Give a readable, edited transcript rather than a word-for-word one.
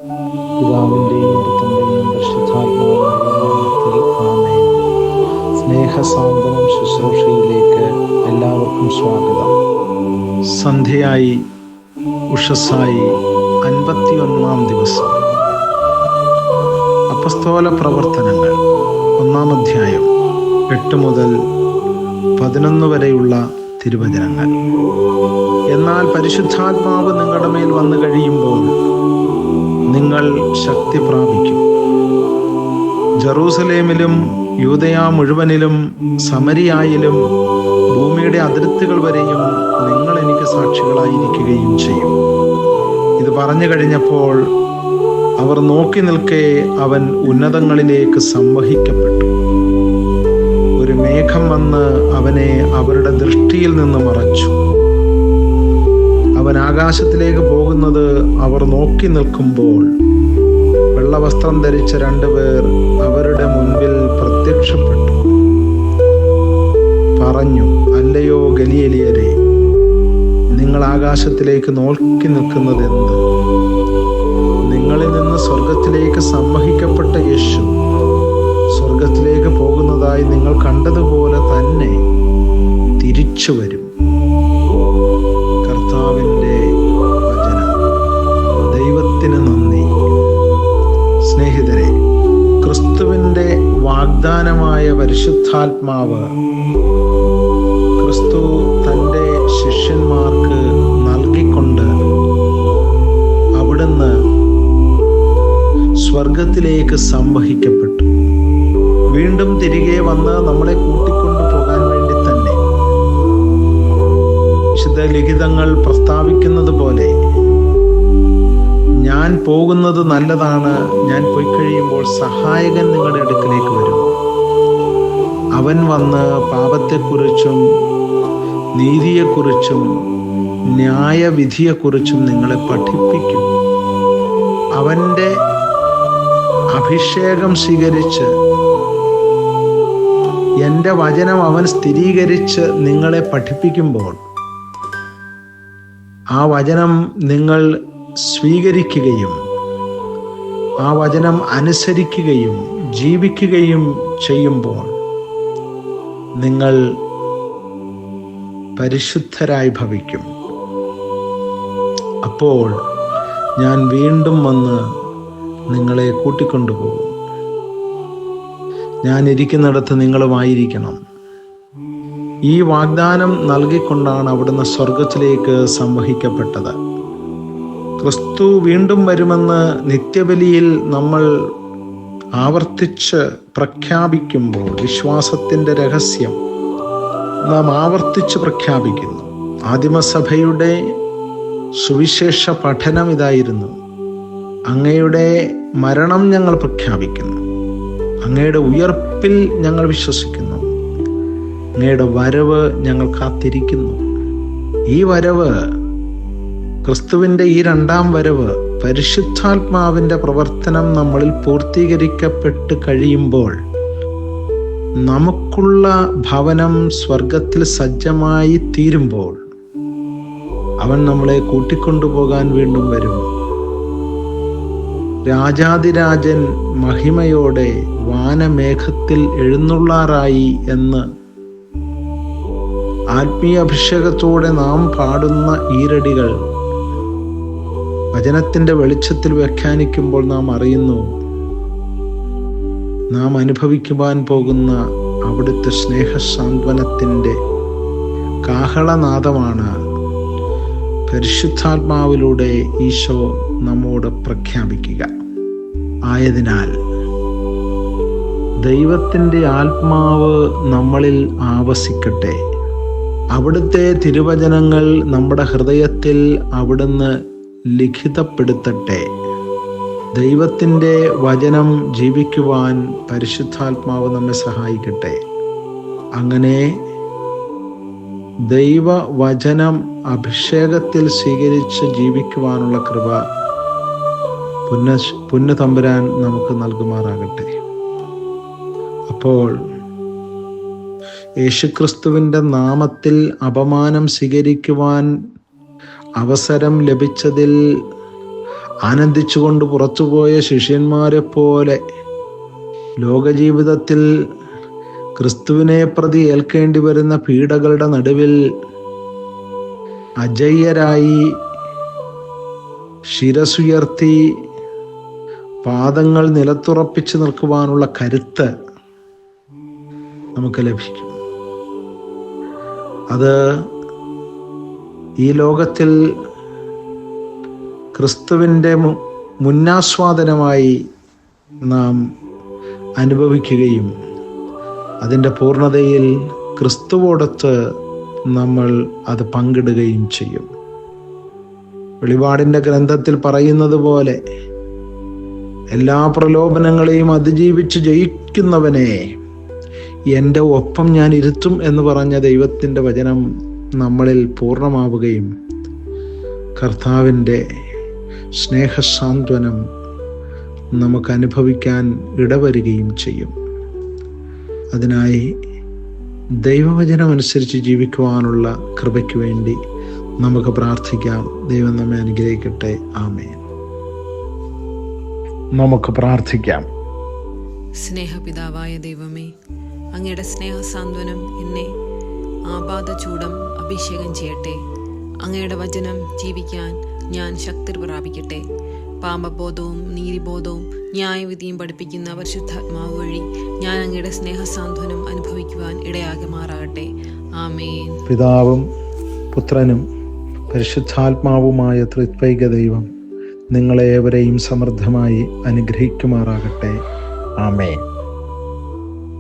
പിതാവിൻ്റെയും പുത്രൻ്റെയും പരിശുദ്ധാത്മാവിൻ്റെയും നാമത്തിൽ ആമേൻ. സ്നേഹസാന്ത്വനം ശുശ്രൂഷയിലേക്ക് എല്ലാവർക്കും സ്വാഗതം. സന്ധ്യയായി, ഉഷസ്സായി, 51-ാം ദിവസം. അപ്പസ്തോല പ്രവർത്തനങ്ങൾ 1-ാം അധ്യായം 8 മുതൽ 11 വരെയുള്ള തിരുവചനങ്ങൾ. എന്നാൽ പരിശുദ്ധാത്മാവ് നിങ്ങളുടെ മേൽ വന്നു കഴിയുമ്പോൾ നിങ്ങൾ ശക്തി പ്രാപിക്കും. ജെറൂസലേമിലും യൂദയ മുഴുവനിലും സമരിയായിലും ഭൂമിയുടെ അതിർത്തികൾ വരെയും നിങ്ങൾ എനിക്ക് സാക്ഷികളായിരിക്കുകയും ചെയ്യും. ഇത് പറഞ്ഞു കഴിഞ്ഞപ്പോൾ അവർ നോക്കി നിൽക്കെ അവൻ ഉന്നതങ്ങളിലേക്ക് സംവഹിക്കപ്പെട്ടു. ഒരു മേഘം വന്ന് അവനെ അവരുടെ ദൃഷ്ടിയിൽ നിന്ന് മറച്ചു. അവൻ ആകാശത്തിലേക്ക് പോകുന്നത് അവർ നോക്കി നിൽക്കുമ്പോൾ വെള്ളവസ്ത്രം ധരിച്ച 2 പേർ അവരുടെ മുൻപിൽ പ്രത്യക്ഷപ്പെട്ടു. പറഞ്ഞു, അല്ലയോ ഗലീലിയരെ, നിങ്ങൾ ആകാശത്തിലേക്ക് നോക്കി നിൽക്കുന്നത് എന്ത്? നിങ്ങളിൽ നിന്ന് സ്വർഗത്തിലേക്ക് സംവഹിക്കപ്പെട്ട യേശു സ്വർഗത്തിലേക്ക് പോകുന്നതായി നിങ്ങൾ കണ്ടതുപോലെ തന്നെ തിരിച്ചു വരും. കർത്താവിൻ്റെ വചനം. ദൈവത്തിന് നന്ദി. സ്നേഹിതരെ, ക്രിസ്തുവിൻ്റെ വാഗ്ദാനമായ പരിശുദ്ധാത്മാവ് ക്രിസ്തു തൻ്റെ ശിഷ്യന്മാർക്ക് നൽകിക്കൊണ്ട് അവിടുന്ന് സ്വർഗത്തിലേക്ക് സംവഹിക്കപ്പെട്ടു. വീണ്ടും തിരികെ വന്ന് നമ്മളെ കൂട്ടിക്കൊണ്ടു പോകാൻ വേണ്ടി തന്നെ. വിശുദ്ധ ലിഖിതങ്ങൾ പ്രസ്താവിക്കുന്നത് പോലെ, ഞാൻ പോകുന്നത് നല്ലതാണ്, ഞാൻ പോയി കഴിയുമ്പോൾ സഹായകൻ നിങ്ങളുടെ അടുക്കിലേക്ക് വരും. അവൻ വന്ന് പാപത്തെക്കുറിച്ചും നീതിയെക്കുറിച്ചും ന്യായവിധിയെക്കുറിച്ചും നിങ്ങളെ പഠിപ്പിക്കും. അവൻ്റെ അഭിഷേകം സ്വീകരിച്ച് എൻ്റെ വചനം അവൻ സ്ഥിരീകരിച്ച് നിങ്ങളെ പഠിപ്പിക്കുമ്പോൾ ആ വചനം നിങ്ങൾ സ്വീകരിക്കുകയും ആ വചനം അനുസരിക്കുകയും ജീവിക്കുകയും ചെയ്യുമ്പോൾ നിങ്ങൾ പരിശുദ്ധരായി ഭവിക്കും. അപ്പോൾ ഞാൻ വീണ്ടും വന്ന് നിങ്ങളെ കൂട്ടിക്കൊണ്ടുപോകും. ഞാൻ ഇരിക്കുന്നിടത്ത് നിങ്ങളുമായിരിക്കണം. ഈ വാഗ്ദാനം നൽകിക്കൊണ്ടാണ് അവിടുന്ന് സ്വർഗത്തിലേക്ക് സംവഹിക്കപ്പെട്ടത്. ക്രിസ്തു വീണ്ടും വരുമെന്ന് നിത്യബലിയിൽ നമ്മൾ ആവർത്തിച്ച് പ്രഖ്യാപിക്കുമ്പോൾ വിശ്വാസത്തിൻ്റെ രഹസ്യം നാം ആവർത്തിച്ച് പ്രഖ്യാപിക്കുന്നു. ആദിമസഭയുടെ സുവിശേഷ പഠനം ഇതായിരുന്നു: അങ്ങയുടെ മരണം ഞങ്ങൾ പ്രഖ്യാപിക്കുന്നു, അങ്ങയുടെ ഉയർപ്പിൽ ഞങ്ങൾ വിശ്വസിക്കുന്നു, അങ്ങയുടെ വരവ് ഞങ്ങൾ കാത്തിരിക്കുന്നു. ഈ വരവ്, ക്രിസ്തുവിൻ്റെ ഈ 2-ാം വരവ്, പരിശുദ്ധാത്മാവിൻ്റെ പ്രവർത്തനം നമ്മളിൽ പൂർത്തീകരിക്കപ്പെട്ട് കഴിയുമ്പോൾ നമുക്കുള്ള ഭവനം സ്വർഗത്തിൽ സജ്ജമായി തീരുമ്പോൾ അവൻ നമ്മളെ കൂട്ടിക്കൊണ്ടുപോകാൻ വീണ്ടും വരും. രാജാതിരാജൻ മഹിമയോടെ വാനമേഘത്തിൽ എഴുന്നള്ളാറായി എന്ന് ആത്മീയ അഭിഷേകത്തോടെ നാം പാടുന്ന ഈരടികൾ വചനത്തിൻ്റെ വെളിച്ചത്തിൽ വ്യാഖ്യാനിക്കുമ്പോൾ നാം അറിയുന്നു, നാം അനുഭവിക്കുവാൻ പോകുന്ന അവിടുത്തെ സ്നേഹസാന്ത്വനത്തിൻ്റെ കാഹളനാദമാണ് പരിശുദ്ധാത്മാവിലൂടെ ഈശോ നമ്മോട് പ്രഖ്യാപിക്കുക. ആയതിനാൽ ദൈവത്തിൻ്റെ ആത്മാവ് നമ്മളിൽ ആവസിക്കട്ടെ. അവിടുത്തെ തിരുവചനങ്ങൾ നമ്മുടെ ഹൃദയത്തിൽ അവിടുന്ന് ലിഖിതപ്പെടുത്തട്ടെ. ദൈവത്തിൻ്റെ വചനം ജീവിക്കുവാൻ പരിശുദ്ധാത്മാവ് നമ്മെ സഹായിക്കട്ടെ. അങ്ങനെ ദൈവവചനം അഭിഷേകത്തിൽ സ്വീകരിച്ച് ജീവിക്കുവാനുള്ള കൃപ പുണ്യതമ്പുരാൻ നമുക്ക് നൽകുമാറാകട്ടെ. അപ്പോൾ യേശുക്രിസ്തുവിൻ്റെ നാമത്തിൽ അപമാനം സ്വീകരിക്കുവാൻ അവസരം ലഭിച്ചതിൽ ആനന്ദിച്ചുകൊണ്ട് പുറത്തുപോയ ശിഷ്യന്മാരെ പോലെ ലോകജീവിതത്തിൽ ക്രിസ്തുവിനെ പ്രതി ഏൽക്കേണ്ടി വരുന്ന പീഡകളുടെ നടുവിൽ അജയ്യരായി ശിരസുയർത്തി പാദങ്ങൾ നിലത്തുറപ്പിച്ച് നിൽക്കുവാനുള്ള കരുത്ത് നമുക്ക് ലഭിക്കും. അത് ഈ ലോകത്തിൽ ക്രിസ്തുവിൻ്റെ മുന്നാസ്വാദനമായി നാം അനുഭവിക്കുകയും അതിൻ്റെ പൂർണ്ണതയിൽ ക്രിസ്തുവോടൊത്ത് നമ്മൾ അത് പങ്കിടുകയും ചെയ്യും. വെളിപാടിൻ്റെ ഗ്രന്ഥത്തിൽ പറയുന്നത് പോലെ എല്ലാ പ്രലോഭനങ്ങളെയും അതിജീവിച്ച് ജയിക്കുന്നവനെ എൻ്റെ ഒപ്പം ഞാൻ ഇരുത്തും എന്ന് പറഞ്ഞ ദൈവത്തിൻ്റെ വചനം നമ്മളിൽ പൂർണ്ണമാവുകയും കർത്താവിൻ്റെ സ്നേഹസാന്ത്വനം നമുക്ക് അനുഭവിക്കാൻ ഇടവരികയും ചെയ്യും. അതിനായി ദൈവവചനം അനുസരിച്ച് ജീവിക്കുവാനുള്ള കൃപയ്ക്ക് വേണ്ടി നമുക്ക് പ്രാർത്ഥിക്കാം. ദൈവം നമ്മെ അനുഗ്രഹിക്കട്ടെ. ആമേൻ. നമുക്ക് പ്രാർത്ഥിക്കാം. സ്നേഹപിതാവായ ദൈവമേ, അങ്ങയുടെ സ്നേഹസാന്ത്വനം എന്നെ ആപാദചൂഡം അഭിഷേകം ചെയ്യട്ടെ. അങ്ങയുടെ വചനം ജീവിക്കാൻ ഞാൻ ശക്തി പ്രാപിക്കട്ടെ. പാപബോധവും നീതിബോധവും ന്യായവിധിയും പഠിപ്പിക്കുന്ന പരിശുദ്ധാത്മാവ് വഴി ഞാൻ അങ്ങയുടെ സ്നേഹസാന്ത്വനം അനുഭവിക്കുവാൻ ഇടയാകുമാറാകട്ടെ. ആമേൻ. പിതാവും പുത്രനും പരിശുദ്ധാത്മാവുമായ ത്രിത്വൈക ദൈവം നിങ്ങളെ ഏവരെയും സമൃദ്ധമായി അനുഗ്രഹിക്കുമാറാകട്ടെ. ആമേൻ.